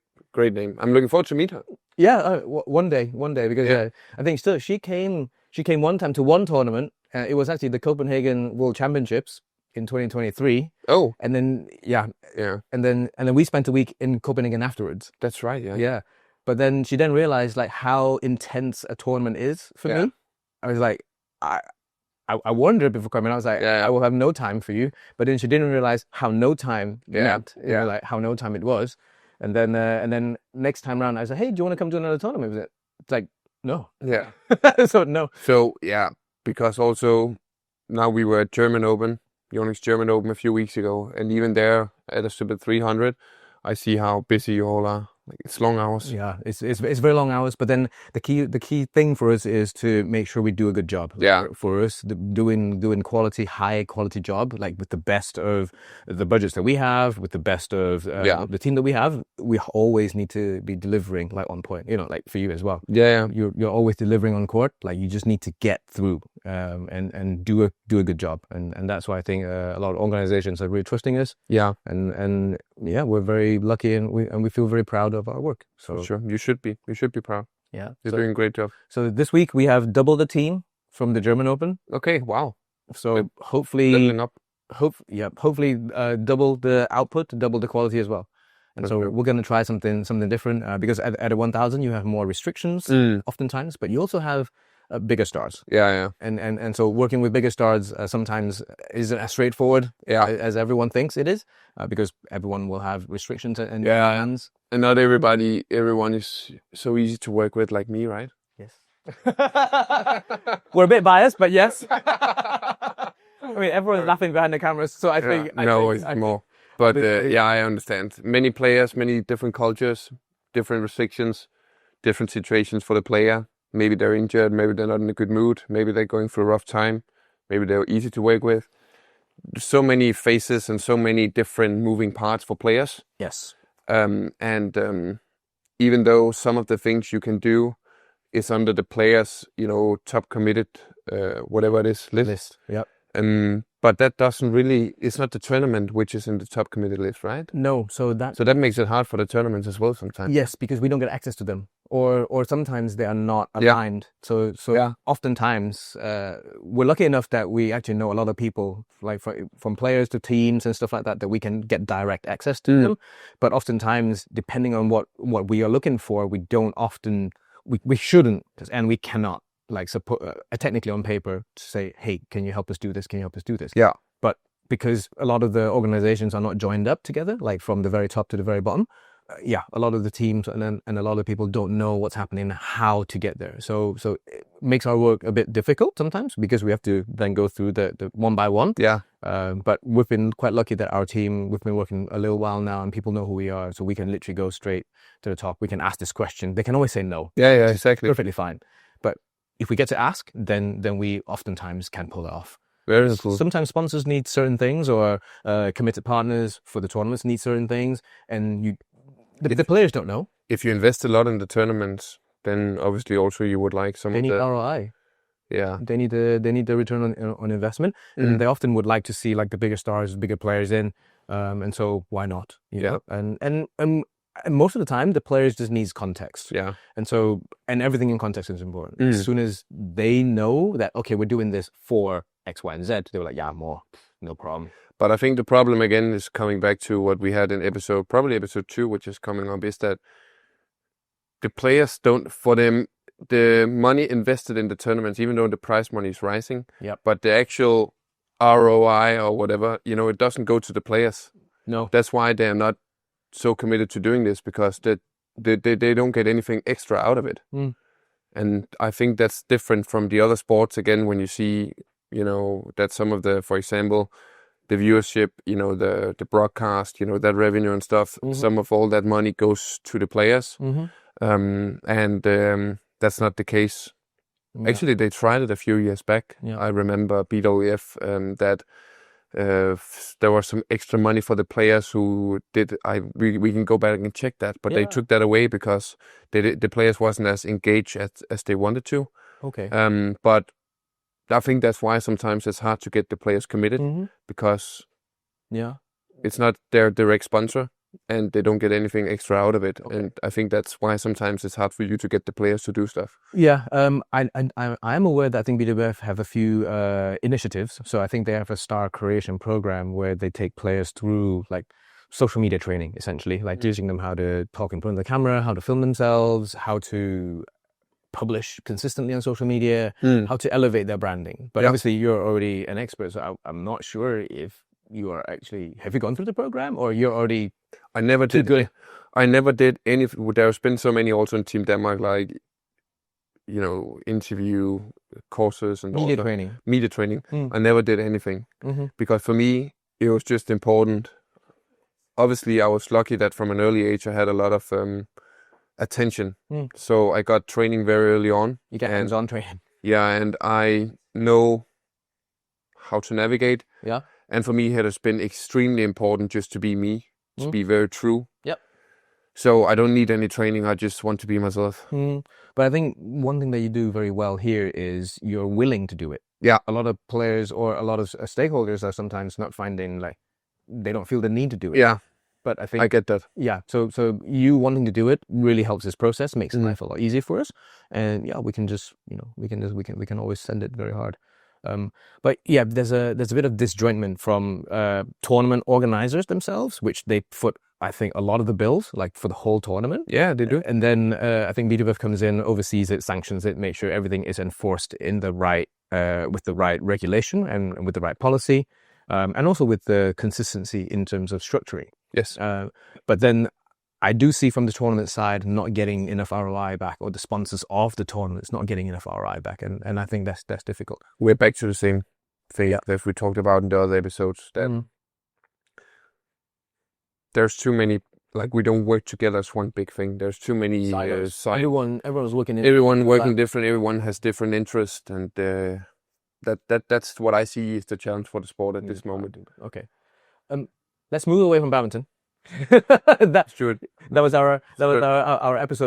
name. I'm looking forward to meet her. Yeah, one day. Because I think still she came one time to one tournament. It was actually the Copenhagen World Championships in 2023. Oh, and then and then we spent a week in Copenhagen afterwards. That's right. Yeah. But then she then realized like how intense a tournament is for me. I was like, I warned her before coming. I was like, I will have no time for you. But then she didn't realize how no time meant. Like how no time it was. And then next time around, I was like, hey, do you want to come to another tournament? It's like, no. Yeah. So no. So because also now we were at German Open. Yonex German Open a few weeks ago, and even there at a Super 300, I see how busy you all are. Like, it's long hours. Yeah, it's very long hours. But then the key thing for us is to make sure we do a good job. Yeah. For us, doing high quality job, like with the best of the budgets that we have, with the best of the team that we have. We always need to be delivering like on point. You know, like for you as well. Yeah. You're always delivering on court. Like you just need to get through and do a good job. And that's why I think a lot of organizations are really trusting us. Yeah. And yeah, we're very lucky and we feel very proud of our work. So For sure. You should be proud. yeah, You're doing a great job. So this week we have double the team from the German Open. Okay, wow. So hopefully, Leveling up. hopefully double the output, double the quality as well. And so we're going to try something different because at a 1000 you have more restrictions oftentimes, but you also have bigger stars. Yeah. And so working with bigger stars sometimes isn't as straightforward as everyone thinks it is because everyone will have restrictions and demands. And not everyone is so easy to work with like me, right? Yes. We're a bit biased, but yes. I mean, everyone's laughing behind the cameras, so I think... it's more. But I understand. Many players, many different cultures, different restrictions, different situations for the player. Maybe they're injured, maybe they're not in a good mood, maybe they're going through a rough time, maybe they're easy to work with. There's so many faces and so many different moving parts for players. Yes. Even though some of the things you can do is under the players, top committed, whatever it is, list. Yep. But that doesn't really, it's not the tournament which is in the top committed list, right? No, so that makes it hard for the tournaments as well sometimes. Yes, because we don't get access to them, or sometimes they are not aligned. So oftentimes we're lucky enough that we actually know a lot of people, like from players to teams and stuff like that, that we can get direct access to them. But oftentimes, depending on what we are looking for, we don't often, we shouldn't, and we cannot. Like support technically on paper to say, hey, can you help us do this? Can you help us do this? Yeah. But because a lot of the organizations are not joined up together, like from the very top to the very bottom, a lot of the teams and a lot of people don't know what's happening, how to get there. So it makes our work a bit difficult sometimes because we have to then go through the one by one. Yeah. But we've been quite lucky that our team, we've been working a little while now and people know who we are. So we can literally go straight to the top. We can ask this question. They can always say no. Yeah, exactly. Perfectly fine. But if we get to ask, then we oftentimes can pull it off. Very cool. Sometimes sponsors need certain things, or committed partners for the tournaments need certain things, and the players don't know. If you invest a lot in the tournaments, then obviously also you would like some. They need ROI. Yeah, they need the return on investment, and they often would like to see like the bigger stars, bigger players in, and so why not? You know? And most of the time, the players just needs context. Yeah. And everything in context is important. As soon as they know that, okay, we're doing this for X, Y, and Z, they were like, yeah, more, no problem. But I think the problem again is coming back to what we had in probably episode 2, which is coming up, is that the players don't, for them, the money invested in the tournaments, even though the prize money is rising, but the actual ROI or whatever, it doesn't go to the players. No. That's why they're not so committed to doing this, because they don't get anything extra out of it. And I think that's different from the other sports. Again, when you see that some of the, for example, the viewership, the broadcast, that revenue and stuff, some of all that money goes to the players. That's not the case. Actually, they tried it a few years back. I remember BWF that there was some extra money for the players who did. We can go back and check that, but they took that away because the players wasn't as engaged as they wanted to. Okay. But I think that's why sometimes it's hard to get the players committed because it's not their direct sponsor and they don't get anything extra out of it. Okay. And I think that's why sometimes it's hard for you to get the players to do stuff. Yeah, I am aware that I think BWF have a few initiatives. So I think they have a star creation program where they take players through like social media training, essentially, like teaching them how to talk in front of the camera, how to film themselves, how to publish consistently on social media, how to elevate their branding. But obviously you're already an expert, so I'm not sure if you are actually, have you gone through the program or you're already I never did good? I never did any. There's been so many also in Team Denmark, like interview courses and media training. I never did anything because for me it was just important. obviously I was lucky that from an early age I had a lot of attention. So I got training very early on. You get hands-on training. Yeah, and I know how to navigate. Yeah. And for me, it has been extremely important just to be me, to be very true. Yep. So I don't need any training. I just want to be myself. But I think one thing that you do very well here is you're willing to do it. Yeah. A lot of players or a lot of stakeholders are sometimes not finding, like, they don't feel the need to do it. Yeah. But I think I get that. Yeah. So you wanting to do it really helps this process, makes life a lot easier for us. And yeah, we can just, we can always send it very hard. But yeah, there's a bit of disjointment from tournament organizers themselves, which they foot, I think, a lot of the bills, like for the whole tournament. Yeah, they do. And then I think BWF comes in, oversees it, sanctions it, makes sure everything is enforced in the right, with the right regulation and with the right policy, and also with the consistency in terms of structuring. Yes. But then I do see from the tournament side not getting enough ROI back, or the sponsors of the tournaments not getting enough ROI back, and I think that's difficult. We're back to the same thing that we talked about in the other episodes. That there's too many, like, we don't work together as one big thing. There's too many sides. Everyone's looking in. Everyone working different. Everyone has different interests, and that's what I see is the challenge for the sport at this moment. Okay. Let's move away from badminton. That's true. That was our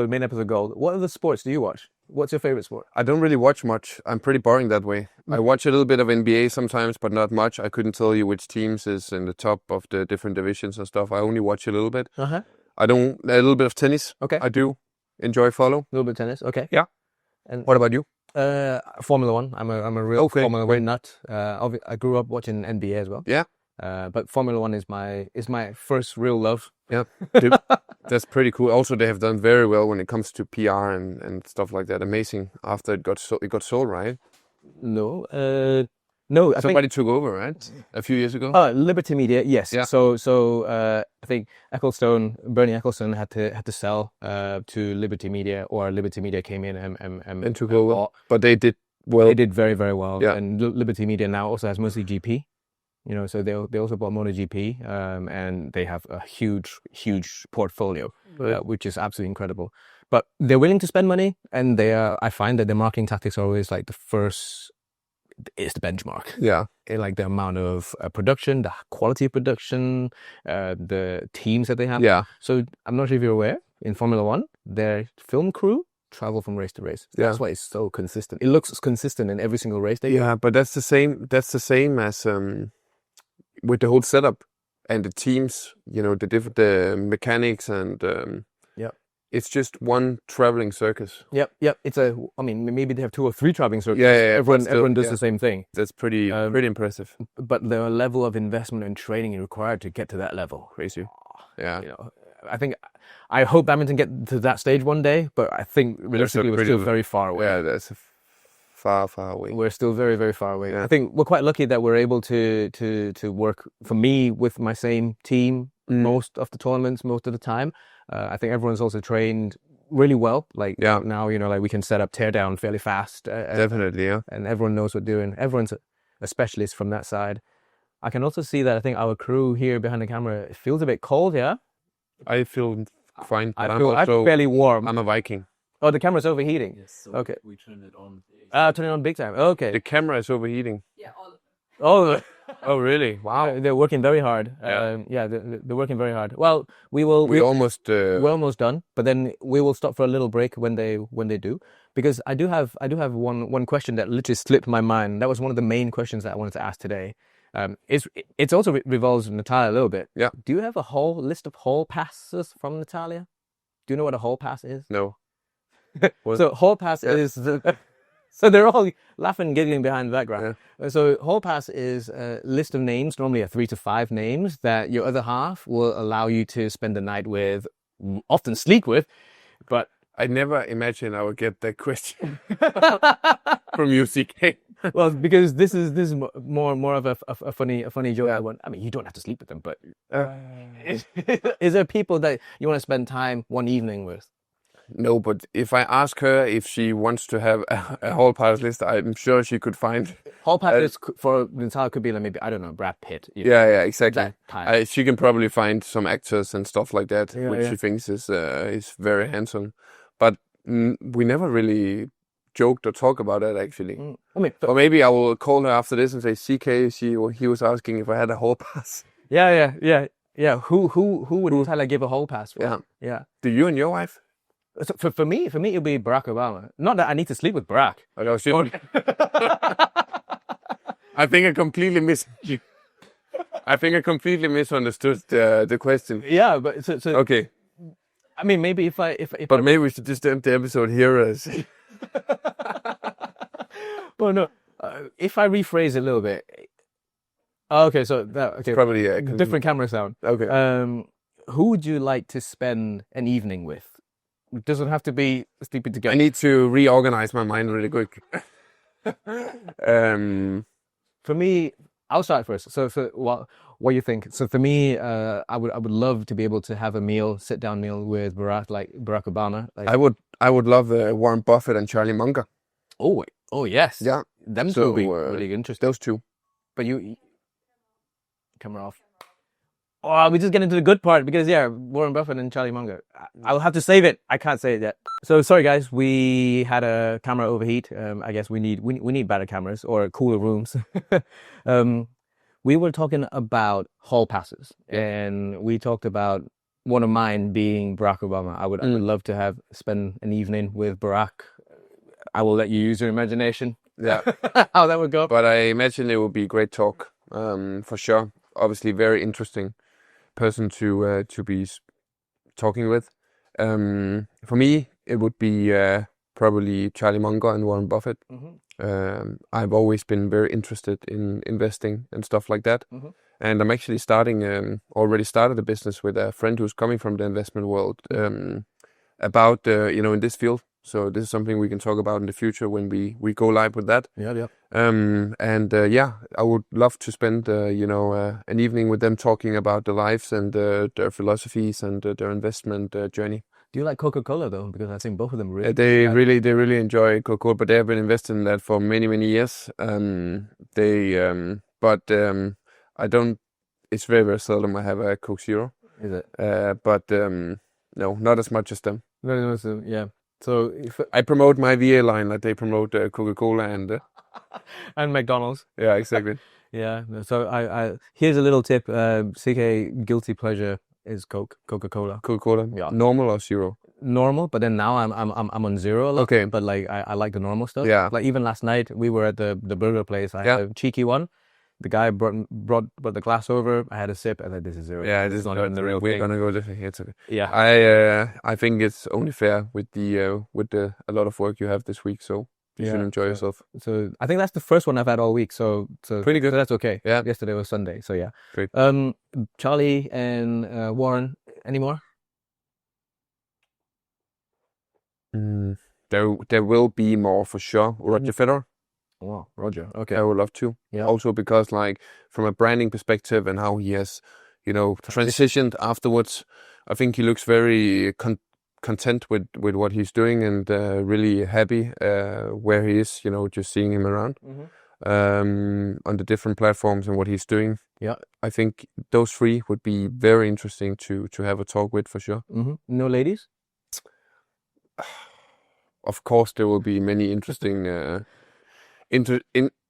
main episode goal. What other sports do you watch? What's your favorite sport? I don't really watch much. I'm pretty boring that way. I watch a little bit of NBA sometimes, but not much. I couldn't tell you which teams is in the top of the different divisions and stuff. I only watch a little bit. A little bit of tennis. Okay. I do enjoy follow. A little bit of tennis. Okay. Yeah. And what about you? Formula One. I'm a real Formula One nut. I grew up watching NBA as well. Yeah. But Formula One is my first real love. Yeah, that's pretty cool. Also, they have done very well when it comes to PR and stuff like that. Amazing. After it got sold, right? No. Somebody took over, right? A few years ago. Liberty Media, yes. Yeah. So I think Bernie Ecclestone had to sell to Liberty Media, or Liberty Media came in and took over. But they did well. They did very, very well. Yeah. And Liberty Media now also has mostly GP. So they also bought MotoGP, and they have a huge portfolio, which is absolutely incredible. But they're willing to spend money, and I find that their marketing tactics are always like the benchmark. Yeah. Like the amount of production, the quality of production, the teams that they have. Yeah. So I'm not sure if you're aware, in Formula One, their film crew travel from race to race. That's why it's so consistent. It looks consistent in every single race they do. Yeah, but that's the same as with the whole setup and the teams, the mechanics and it's just one traveling circus. Yep. Maybe they have 2 or 3 traveling circuses. Yeah. Everyone does the same thing. That's pretty impressive. But the level of investment and training required to get to that level, crazy. Yeah. I hope badminton get to that stage one day, but I think realistically we're still very far away. Yeah, that's far away. We're still very, very far away. Yeah. I think we're quite lucky that we're able to work, for me, with my same team most of the tournaments, most of the time. I think everyone's also trained really well. Like now, we can set up teardown fairly fast. Definitely, yeah. And everyone knows what they're doing. Everyone's a specialist from that side. I can also see that I think our crew here behind the camera, it feels a bit cold, yeah? I feel fine. I'm fairly warm. I'm a Viking. Oh, the camera's overheating. Yes, so okay. We turned it on. Turn it on big time. Okay. The camera is overheating. Yeah. Oh, really? Wow. They're working very hard. Yeah. They're working very hard. Well, we're almost done, but then we will stop for a little break when they do, because I do have one question that literally slipped my mind. That was one of the main questions that I wanted to ask today. It's also revolves Natalia a little bit. Yeah. Do you have a whole list of hall passes from Natalia? Do you know what a hall pass is? No. So hall pass is so they're all laughing and giggling behind the background. Yeah. So hall pass is a list of names, normally 3 to 5 names, that your other half will allow you to spend the night with, often sleep with. But I never imagined I would get that question from UCK. Well, because this is more of a funny joke. Yeah. I mean, you don't have to sleep with them, but is there people that you want to spend time one evening with? No, but if I ask her if she wants to have a hall pass list, I'm sure she could find. Hall pass list for Natalia could be like maybe, I don't know, Brad Pitt. Yeah, exactly. That type. She can probably find some actors and stuff like that, Yeah, which yeah. she thinks is very handsome. But we never really joked or talk about that actually. I mean, Or maybe I will call her after this and say, CK, he was asking if I had a hall pass. yeah. Who would Natalia give a hall pass for? Yeah. Yeah. Do you and your wife? So for me, it'll be Barack Obama. Not that I need to sleep with Barack. I know, I think I completely misunderstood the question. Yeah, but so Okay, I mean, maybe if but maybe we should just end the episode here as. Well, no. If I rephrase it a little bit. Okay, so that okay. Probably Different camera sound. Okay. Who would you like to spend an evening with? It doesn't have to be sleeping together. I need to reorganize my mind really quick. For me, I'll start first. So what do you think? So for me, I would love to be able to have a meal, sit down meal with Barack Obama. Like, I would love Warren Buffett and Charlie Munger. oh yes. Yeah. Them two So, would be really interesting. Those two. But you camera off. Oh, we just get into the good part because Warren Buffett and Charlie Munger. I'll have to save it. I can't say it yet. So sorry guys, we had a camera overheat. I guess we need better cameras or cooler rooms. We were talking about hall passes, and we talked about one of mine being Barack Obama. I would love to spend an evening with Barack. I will let you use your imagination. Yeah. How that would go. But I imagine it would be great talk. For sure. Obviously, very interesting person to be talking with. For me, it would be probably Charlie Munger and Warren Buffett. I've always been very interested in investing and stuff like that. And I'm actually already started a business with a friend who's coming from the investment world about, in this field. So this is something we can talk about in the future when we go live with that. Yeah. I would love to spend an evening with them talking about their lives and their philosophies and their investment journey. Do you like Coca-Cola though? Because I think both of them really. They really enjoy Coca-Cola, but they have been investing in that for many years. I don't. It's very seldom I have a Coke Zero. Is it? No, not as much as them. No, yeah. So I promote my VA line like they promote Coca-Cola and McDonald's. Yeah, exactly. Yeah. So I here's a little tip. CK guilty pleasure is Coca-Cola. Coca-Cola. Yeah. Normal or zero? Normal, but then now I'm on zero a lot. Okay. But like I like the normal stuff. Yeah. Like even last night we were at the burger place. I had a cheeky one. The guy brought the glass over. I had a sip. I said, "This is zero." Yeah, this is not even the real We're thing. gonna go different. It's okay. Yeah. I think it's only fair with a lot of work you have this week. So you should enjoy yourself. So I think that's the first one I've had all week. So pretty good. So that's okay. Yeah. Yesterday was Sunday. So yeah. Great. Charlie and Warren. Any more? There will be more for sure. Roger Federer. Wow, Roger. Okay. I would love to. Yeah. Also because like from a branding perspective and how he has, transitioned afterwards, I think he looks very content with what he's doing and really happy where he is. Just seeing him around on the different platforms and what he's doing. Yeah. I think those three would be very interesting to have a talk with for sure. No ladies? Of course, there will be many interesting.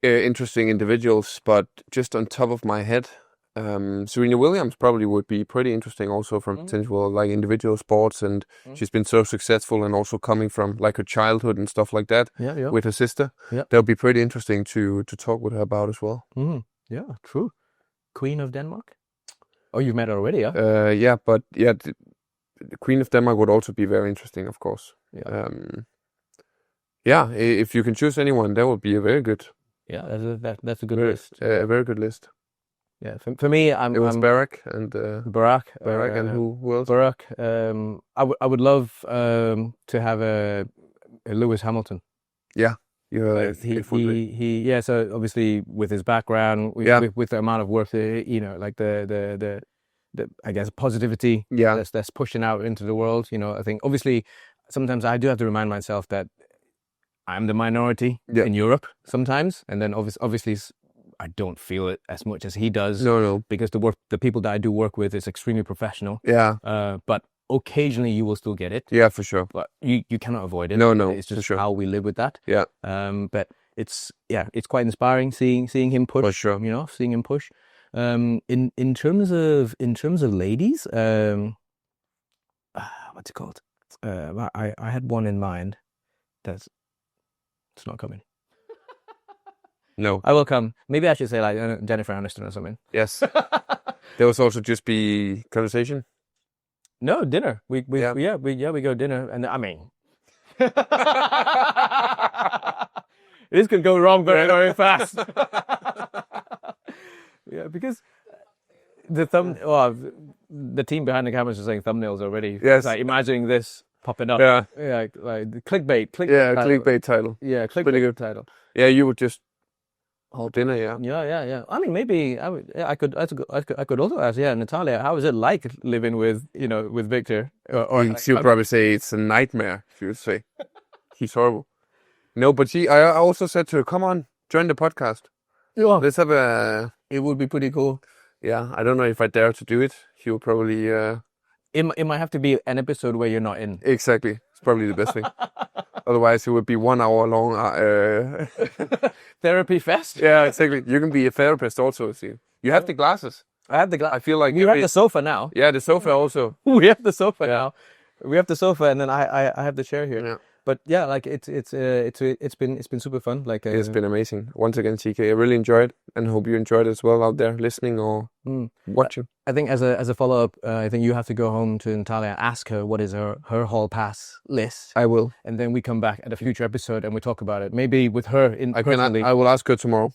Interesting individuals, but just on top of my head, Serena Williams probably would be pretty interesting also from potential like individual sports, and she's been so successful and also coming from like her childhood and stuff like that with her sister. Yeah. That'll be pretty interesting to talk with her about as well. Yeah, true. Queen of Denmark? Oh, you've met her already, yeah? The Queen of Denmark would also be very interesting, of course. If you can choose anyone, that would be a very good. Yeah, that's a good list. A very good list. Yeah, for me, it was Barack and Barack. And who else? Barack. I would love to have a Lewis Hamilton. Yeah, So obviously with his background, with the amount of work, like the I guess positivity. Yeah, that's pushing out into the world. I think obviously sometimes I do have to remind myself that I'm the minority Yeah. in Europe sometimes, and then obviously I don't feel it as much as he does. No. Because the people that I do work with is extremely professional. Yeah. But occasionally you will still get it. Yeah, for sure. But you cannot avoid it. No, It's for just sure. how we live with that. Yeah. But it's quite inspiring seeing him push. For sure. You know, seeing him push. In terms of ladies, what's it called? I had one in mind. It's not coming. No. I will come. Maybe I should say like Jennifer Aniston or something. Yes. There was also just be conversation. No, dinner. We go dinner, and I mean, this could go wrong very fast. Yeah, because the team behind the cameras are saying thumbnails already. Yes. It's like imagining this popping up. Yeah. Yeah, like the clickbait. Yeah, title. clickbait title. Yeah, clickbait Pretty good. title. Yeah, you would just hold dinner, yeah. Yeah. I mean, maybe I could also ask, Natalia, how is it like living with Viktor? Or She would probably say it's a nightmare, she would say. He's horrible. No, but I also said to her, come on, join the podcast. Yeah. Let's have a... It would be pretty cool. Yeah, I don't know if I dare to do it. She will probably... It might have to be an episode where you're not in. Exactly. It's probably the best thing. Otherwise, it would be 1 hour long. Therapy fest? Yeah, exactly. You can be a therapist also, see. You have the glasses. I have the glass. I feel like... You have the sofa now. Yeah, the sofa also. We have the sofa now. We have the sofa, and then I have the chair here. Yeah. But yeah, like it's been super fun. Like It's been amazing. Once again, TK, I really enjoyed, and hope you enjoyed it as well out there, listening or watching. I think as a follow up, I think you have to go home to Natalia and ask her what is her hall pass list. I will. And then we come back at a future episode and we talk about it. Maybe with her personally. I will ask her tomorrow.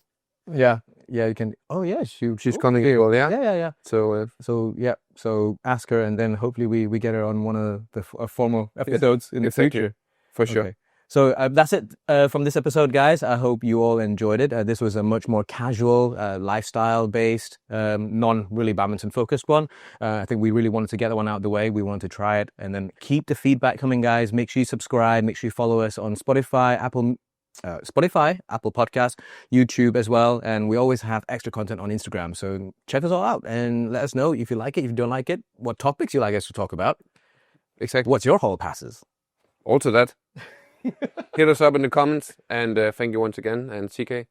Yeah, you can. Oh yeah, she's coming here. Well, yeah. Yeah. So ask her, and then hopefully we get her on one of the formal episodes in the future. For sure. Okay. So that's it from this episode, guys. I hope you all enjoyed it. This was a much more casual, lifestyle-based, non-really badminton-focused one. I think we really wanted to get that one out of the way. We wanted to try it, and then keep the feedback coming, guys. Make sure you subscribe. Make sure you follow us on Spotify, Apple Podcasts, YouTube as well. And we always have extra content on Instagram. So check us all out and let us know if you like it, if you don't like it, what topics you like us to talk about. Exactly. What's your hall passes? Also that. Hit us up in the comments, and thank you once again. And TK,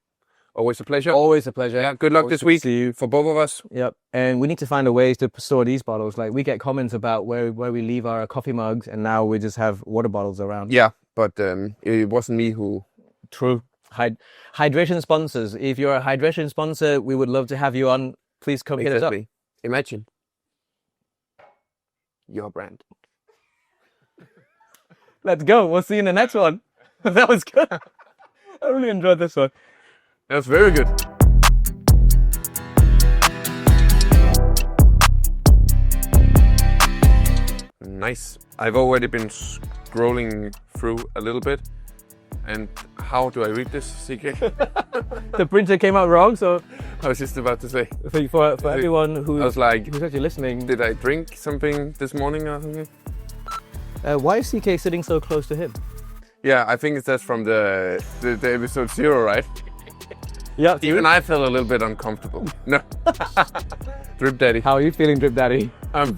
always a pleasure. Always a pleasure. Yeah, good luck Always this week see you. for both of us. Yep. And we need to find a ways to store these bottles. Like we get comments about where we leave our coffee mugs, and now we just have water bottles around. Yeah, but it wasn't me who... True. Hydration sponsors. If you're a hydration sponsor, we would love to have you on. Please come hit us up. Imagine your brand. Let's go. We'll see you in the next one. That was good. I really enjoyed this one. That was very good. Nice. I've already been scrolling through a little bit. And how do I read this, CK? The printer came out wrong, so I was just about to say. For everyone who's actually listening. Did I drink something this morning or something? Why is CK sitting so close to him? Yeah, I think it's just from the episode 0, right? Yeah. Even I felt a little bit uncomfortable. No. Drip Daddy. How are you feeling, Drip Daddy? I'm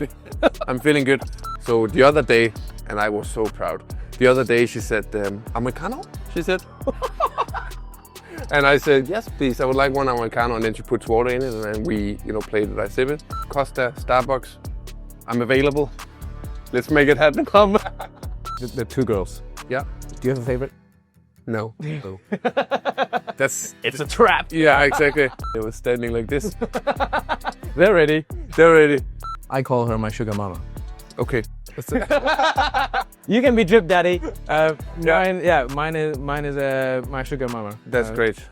feeling good. So the other day, and I was so proud. The other day she said, Americano? She said. And I said, yes, please. I would like one Americano. And then she puts water in it, and then we, played it. I sip it. Costa, Starbucks. I'm available. Let's make it happen. The two girls. Yeah. Do you have a favorite? No. It's a trap. Yeah, exactly. They were standing like this. They're ready. They're ready. I call her my sugar mama. Okay. You can be Drip Daddy. Mine is my sugar mama. That's great.